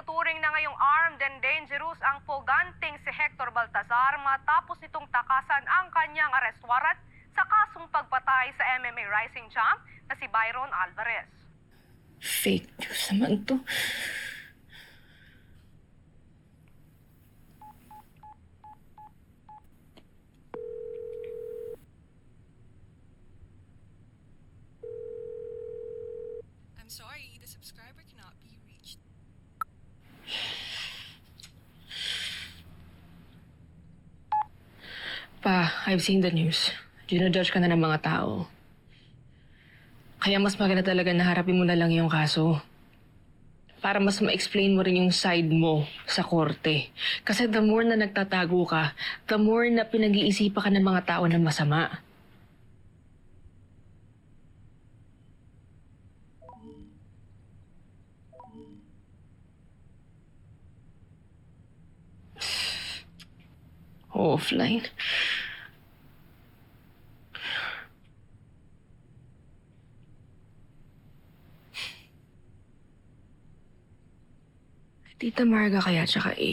Itinuturing na ngayong armed and dangerous ang poganting si Hector Baltazar matapos nitong takasan ang kanyang arrest warrant sa kasong pagpatay sa MMA rising champ na si Byron Alvarez. Fake news naman to. I'm sorry, the subscriber cannot be reached. Pa, I've seen the news. Ginojudge ka na ng mga tao. Kaya mas maganda talaga na harapin mo na lang yung kaso. Para mas ma-explain mo rin yung side mo sa korte. Kasi the more na nagtatago ka, the more na pinag-iisipan ka ng mga tao na masama. Offline. Tita Marga kaya tsaka A.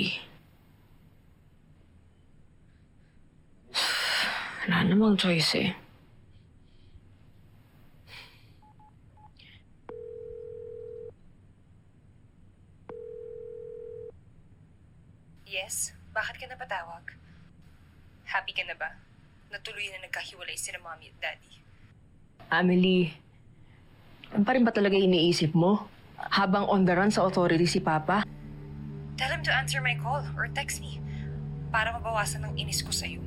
Wala namang choice eh. Yes? Bakit ka napatawag? Happy ka na ba? Natuloy na nagkahiwalay sila mommy at daddy. Amelie, ano pa rin ba talaga iniisip mo? Habang on the run sa authority si Papa? Tell him to answer my call or text me para mabawasan ang inis ko sa'yo.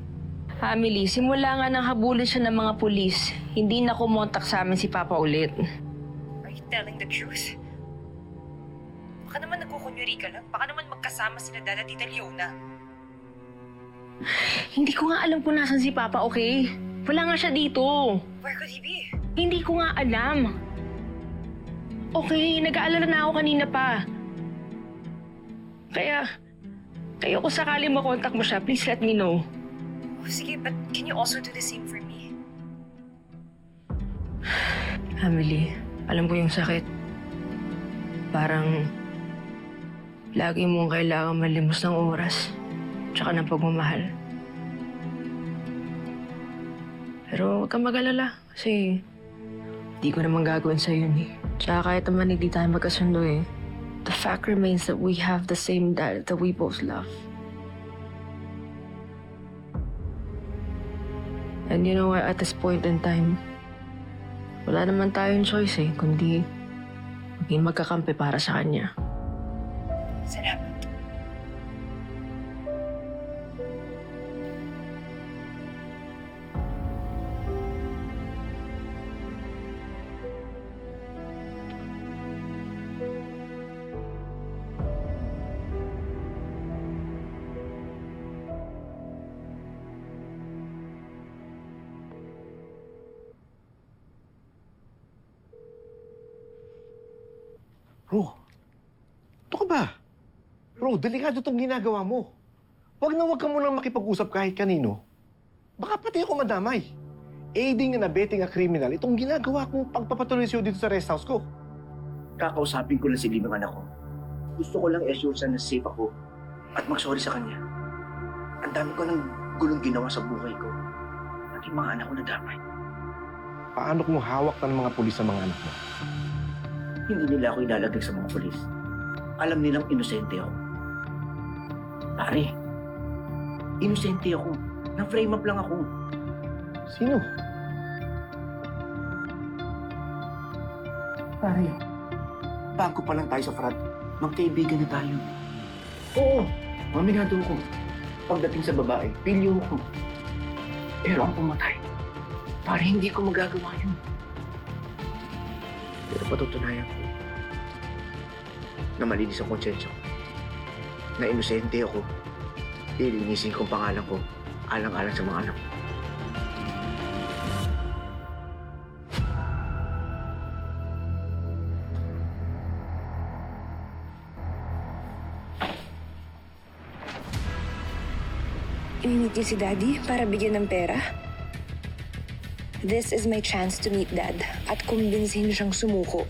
Amelie, simula nga nang habulin siya ng mga pulis, hindi na kumontak sa amin si Papa ulit. Are you telling the truth? Baka naman nagkukunyuri ka lang. Baka naman magkasama sila Dad at Tita Leona. Hindi ko nga alam kung nasan si Papa, okay? Wala nga siya dito. Where could he be? Hindi ko nga alam. Okay, nag-aalala na ako kanina pa. Kaya kung sakali makontak mo siya, please let me know. Oh, sige, but can you also do the same for me? Amelie, alam ko yung sakit. Parang lagi mong kailangan malimos ng oras tsaka ng pagmamahal. Pero huwag kang mag-alala kasi di ko naman gagawin sa'yo yun eh. Tsaka kahit naman hindi tayo magkasundo eh. The fact remains that we have the same dad that we both love. And you know what, at this point in time, wala naman tayong choice eh, kundi maging magkakampi para sa kanya. Salamat. Ro, ito ka ba? Ro, delikado itong ginagawa mo. Huwag ka munang makipag-usap kahit kanino. Baka pati ako madamay. Aiding and abetting a criminal, itong ginagawa kong pagpapatuloy sa'yo dito sa rest house ko. Kakausapin ko lang si Limang anak ko. Gusto ko lang i-assure siya na safe ako at mag-sorry sa kanya. Ang dami ko ng gulong ginawa sa buhay ko. At yung mga anak ko nadamay. Paano kung hawak na ng mga pulis sa mga anak mo? Hindi nila ako ilalagay sa mga polis. Alam nilang inosente ako. Pare, inosente ako. Na-frame up lang ako. Sino? Pare, bago pa lang tayo sa frat, magkaibigan na tayo. Oo, maminado ko. Pagdating sa babae, pilyo ko. Pero ang pumatay, pare hindi ko magagawa yun. Pero patutunayan ko na malinis ang konsensya ko. Na inosente ako. Lilinisin ko ang pangalan ko alang-alang sa mga anak ko. Ininit niyo si Daddy para bigyan ng pera? This is my chance to meet Dad at kumbinsihin siyang sumuko.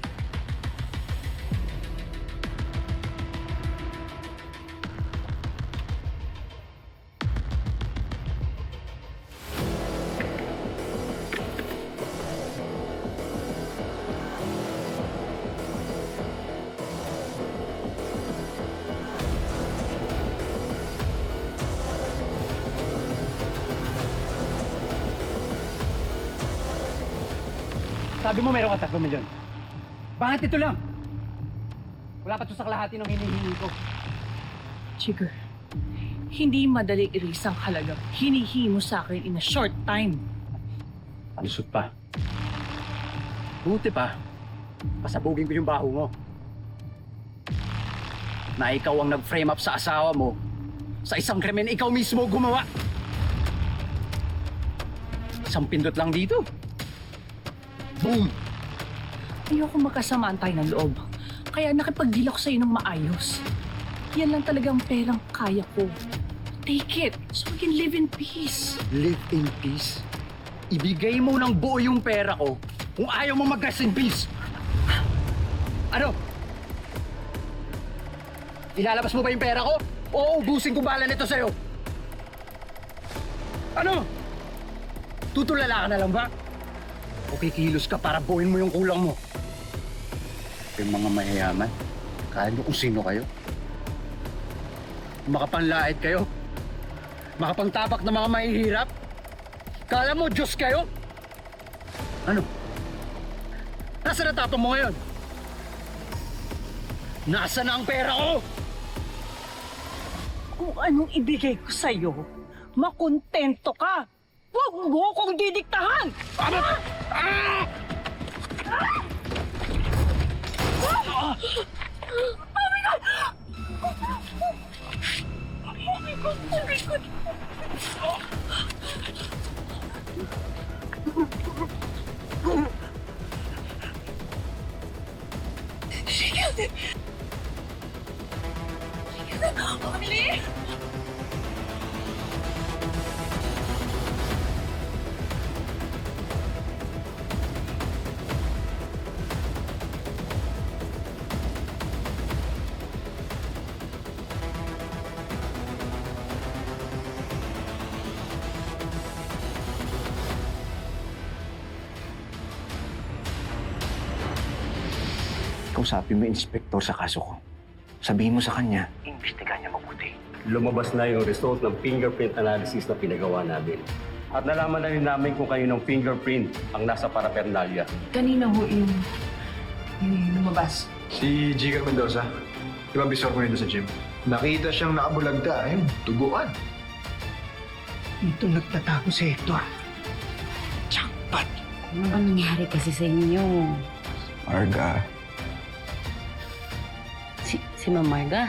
Sabi mo meron ka 3 milyon. Bakit ito lang? Wala pa to sa kalahati ng hinihingi ko. Jigger, hindi madali i-raise ang halagang hinihingi mo sa akin in a short time. Palusot pa. Buti pa, pasabugin ko yung baho mo. Na ikaw ang nag-frame up sa asawa mo sa isang krimen ikaw mismo gumawa. Isang pindot lang dito. Boom! Ayoko magkasamaan tayo ng loob. Kaya nakipag-deal ako sa'yo ng maayos. Yan lang talagang perang kaya ko. Take it, so we can live in peace. Live in peace? Ibigay mo ng buo yung pera ko kung ayaw mo mag-rest in peace. Ano? Ilalabas mo ba yung pera ko? O ubusin ko bala nito sa'yo? Ano? Tutulala ka na lang ba? O kikilos ka para buuin mo yung kulang mo? Yung mga mayayaman, kaya nyo kung sino kayo? Makapanlait kayo? Makapangtapak ng mga mahihirap? Kala mo Diyos kayo? Ano? Nasaan na tapang mo ngayon? Nasaan na ang pera ko? Kung anong ibigay ko sa'yo, makontento ka. Huwag mo kong didiktahan! Ano? Ah! Oh my God! Oh my God! Oh my God! She killed it! She killed it! Emily! Kausapin mo yung inspektor sa kaso ko. Sabihin mo sa kanya, imbestigahan niya mabuti. Lumabas na yung result ng fingerprint analysis na pinagawa namin. At nalaman na rin namin kung kaninong fingerprint ang nasa paraphernalia. Kanina ho yung lumabas. Si Jigar Mendoza. Di ba bisor ko rin doon sa gym? Nakita siyang nakabulagta. Ayun, tuguan. Dito nagtatago si Hector. Jackpot! Ano ba nangyari kasi sa inyo? Arga. Si Ma'am Marga?